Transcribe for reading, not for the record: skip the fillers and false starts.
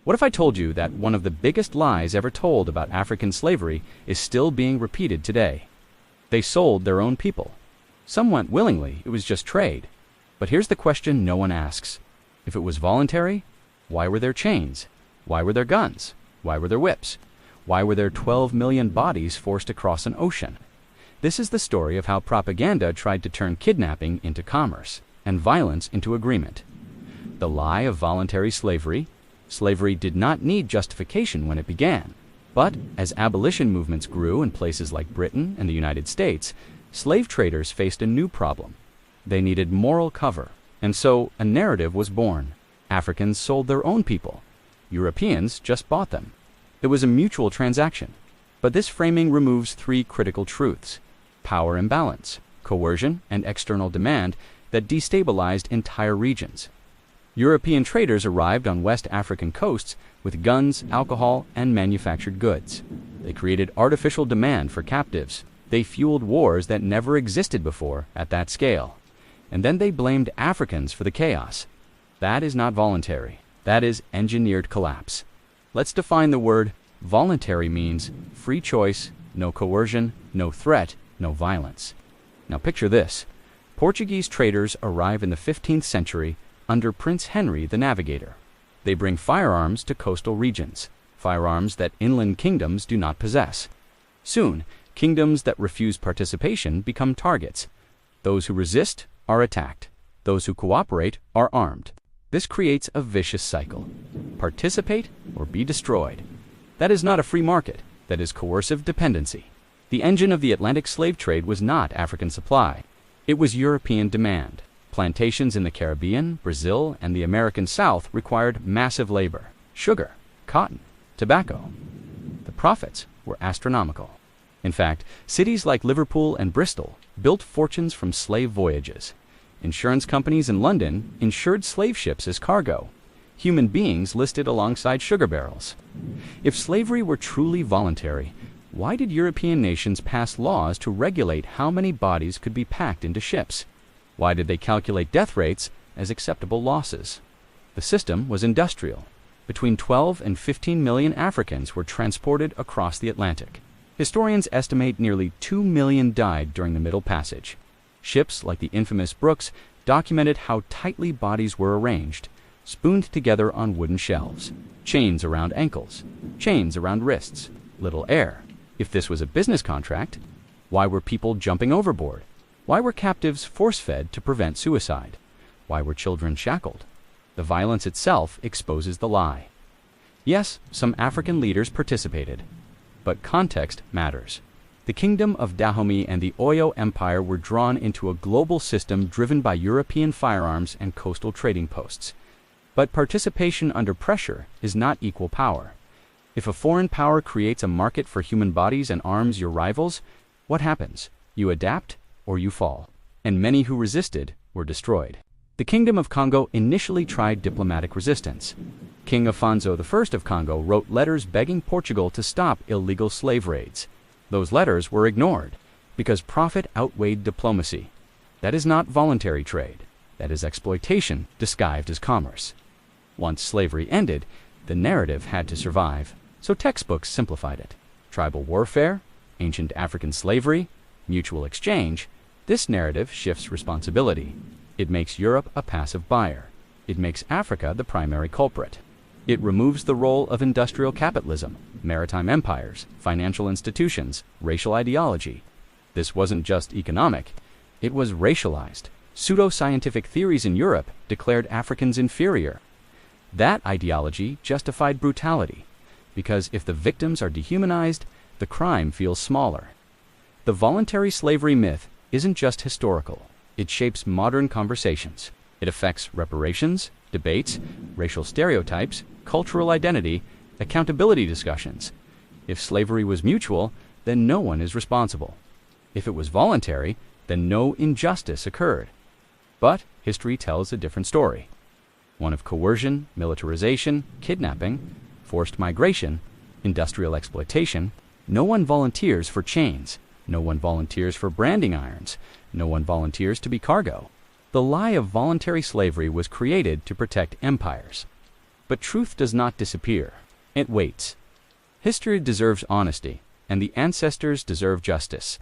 What if I told you that one of the biggest lies ever told about African slavery is still being repeated today? They sold their own people. Some went willingly, it was just trade. But here's the question no one asks. If it was voluntary, why were there chains? Why were there guns? Why were there whips? Why were there 12 million bodies forced across an ocean? This is the story of how propaganda tried to turn kidnapping into commerce and violence into agreement. The lie of voluntary slavery. Slavery did not need justification when it began. But as abolition movements grew in places like Britain and the United States, slave traders faced a new problem. They needed moral cover, and so a narrative was born. Africans sold their own people. Europeans just bought them. It was a mutual transaction. But this framing removes three critical truths: power imbalance, coercion, and external demand that destabilized entire regions. European traders arrived on West African coasts with guns, alcohol, and manufactured goods. They created artificial demand for captives. They fueled wars that never existed before at that scale. And then they blamed Africans for the chaos. That is not voluntary. That is engineered collapse. Let's define the word. Voluntary means free choice, no coercion, no threat, no violence. Now picture this. Portuguese traders arrive in the 15th century under Prince Henry the Navigator. They bring firearms to coastal regions, firearms that inland kingdoms do not possess. Soon, kingdoms that refuse participation become targets. Those who resist are attacked. Those who cooperate are armed. This creates a vicious cycle. Participate or be destroyed. That is not a free market. That is coercive dependency. The engine of the Atlantic slave trade was not African supply. It was European demand. Plantations in the Caribbean, Brazil, and the American South required massive labor: sugar, cotton, tobacco. The profits were astronomical. In fact, cities like Liverpool and Bristol built fortunes from slave voyages. Insurance companies in London insured slave ships as cargo. Human beings listed alongside sugar barrels. If slavery were truly voluntary, why did European nations pass laws to regulate how many bodies could be packed into ships? Why did they calculate death rates as acceptable losses? The system was industrial. Between 12 and 15 million Africans were transported across the Atlantic. Historians estimate nearly 2 million died during the Middle Passage. Ships like the infamous Brooks documented how tightly bodies were arranged, spooned together on wooden shelves, chains around ankles, chains around wrists, little air. If this was a business contract, why were people jumping overboard? Why were captives force-fed to prevent suicide? Why were children shackled? The violence itself exposes the lie. Yes, some African leaders participated, but context matters. The kingdom of Dahomey and the Oyo Empire were drawn into a global system driven by European firearms and coastal trading posts. But participation under pressure is not equal power. If a foreign power creates a market for human bodies and arms your rivals, what happens? You adapt or you fall. And many who resisted were destroyed. The Kingdom of Congo initially tried diplomatic resistance. King Afonso I of Congo wrote letters begging Portugal to stop illegal slave raids. Those letters were ignored because profit outweighed diplomacy. That is not voluntary trade. That is exploitation disguised as commerce. Once slavery ended, the narrative had to survive, so textbooks simplified it. Tribal warfare, ancient African slavery, mutual exchange. This narrative shifts responsibility. It makes Europe a passive buyer. It makes Africa the primary culprit. It removes the role of industrial capitalism, maritime empires, financial institutions, racial ideology. This wasn't just economic, it was racialized. Pseudo-scientific theories in Europe declared Africans inferior. That ideology justified brutality, because if the victims are dehumanized, the crime feels smaller. The voluntary slavery myth isn't just historical. It shapes modern conversations. It affects reparations, debates, racial stereotypes, cultural identity, accountability discussions. If slavery was mutual, then no one is responsible. If it was voluntary, then no injustice occurred. But history tells a different story. One of coercion, militarization, kidnapping, forced migration, industrial exploitation. No one volunteers for chains. No one volunteers for branding irons. No one volunteers to be cargo. The lie of voluntary slavery was created to protect empires. But truth does not disappear. It waits. History deserves honesty, and the ancestors deserve justice.